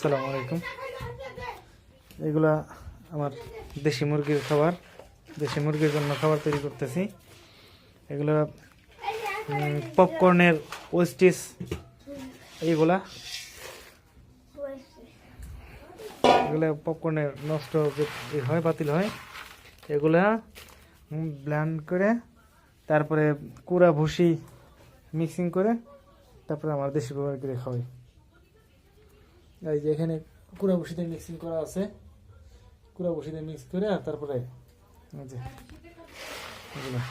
আসসালামু আলাইকুম। এগুলা আমার দেশি মুরগির খাবার, দেশি মুরগির জন্য খাবার তৈরি করতেছি। এগুলো পপকর্নের ওয়েস্টিস, এগুলা এগুলা পপকর্নের নষ্ট হয়, বাতিল হয়। এগুলা ব্লেন্ড করে তারপরে কুড়া ভুসি মিক্সিং করে তারপরে আমার দেশি মুরগিরে খাওয়াই। এই যে এখানে কুড়া ভুসিতে মিক্সিং করা আছে, কুড়া ভুসিতে মিক্স করে তারপরে এই যে এগুলা